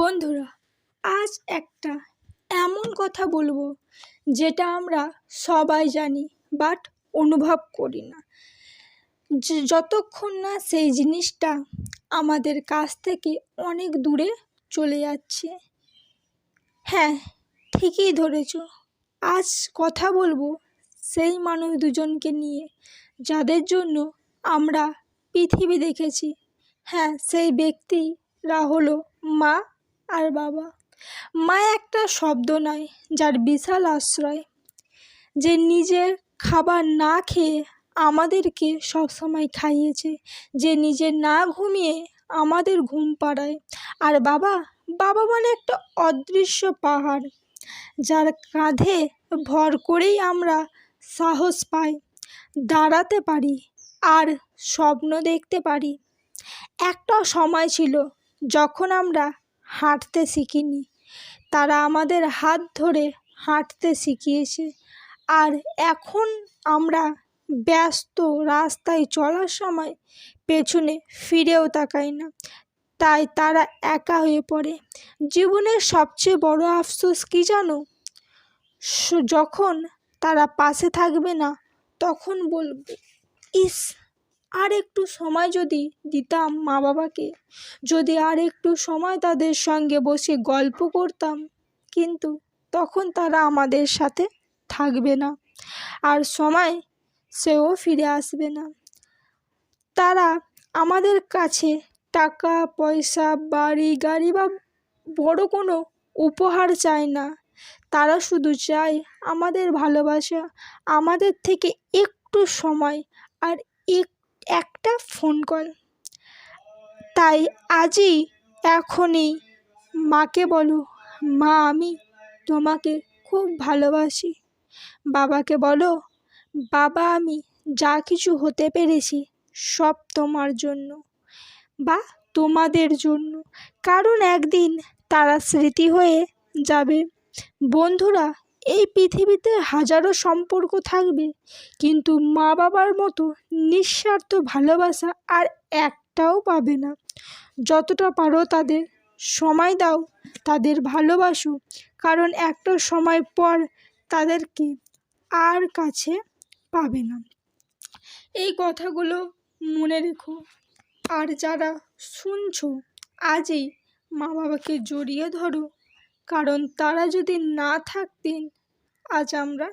বন্ধুরা, আজ একটা এমন কথা বলবো যেটা আমরা সবাই জানি বাট অনুভব করি না। যতক্ষণ না সেই জিনিসটা আমাদের কাছ থেকে অনেক দূরে চলে যাচ্ছে। হ্যাঁ, ঠিকই ধরেছ। আজ কথা বলবো সেই মানুষ দুজনকে নিয়ে যাদের জন্য আমরা পৃথিবী দেখেছি। হ্যাঁ, সেই ব্যক্তিরা হলো মা আর বাবা। মা একটা শব্দ নয়, যার বিশাল আশ্রয়, যে নিজের খাবার না খেয়ে আমাদেরকে সবসময় খাইয়েছে, যে নিজে না ঘুমিয়ে আমাদের ঘুম পাড়ায়। আর বাবা বাবা মানে একটা অদৃশ্য পাহাড়, যার কাঁধে ভর করেই আমরা সাহস পাই, দাঁড়াতে পারি আর স্বপ্ন দেখতে পারি। একটা সময় ছিল যখন আমরা হাঁটতে শিখিনি, তারা আমাদের হাত ধরে হাঁটতে শিখিয়েছে। আর এখন আমরা ব্যস্ত রাস্তায় চলার সময় পেছনে ফিরেও তাকাই না, তাই তারা একা হয়ে পড়ে। জীবনের সবচেয়ে বড় আফসোস কি জানো? যখন তারা পাশে থাকবে না, তখন বলবো, ইস, আর একটু সময় যদি দিতাম মা বাবাকে, যদি আর একটু সময় তাদের সঙ্গে বসে গল্প করতাম। কিন্তু তখন তারা আমাদের সাথে থাকবে না, আর সময় সেও ফিরে আসবে না। তারা আমাদের কাছে টাকা পয়সা, বাড়ি গাড়ি বা বড় কোনো উপহার চায় না। তারা শুধু চায় আমাদের ভালোবাসা, আমাদের থেকে একটু সময় আর একটা ফোন কল। তাই আজই এখনই মাকে বলো, মা আমি তোমাকে খুব ভালোবাসি। বাবাকে বলো, বাবা আমি যা কিছু হতে পেরেছি সব তোমার জন্য বা তোমাদের জন্য, কারণ একদিন তারা স্মৃতি হয়ে যাবে। বন্ধুরা, এই পৃথিবীতে হাজারো সম্পর্ক থাকবে, কিন্তু মা বাবার মতো নিঃস্বার্থ ভালোবাসা আর একটাও পাবে না। যতটা পারো তাদের সময় দাও, তাদের ভালোবাসো, কারণ একটা সময় পর তাদেরকে আর কাছে পাবে না। এই কথাগুলো মনে রেখো। আর যারা শুনছো, আজই মা বাবাকে জড়িয়ে ধরো, কারণ তারা যদি না থাকতেন আজ আমরা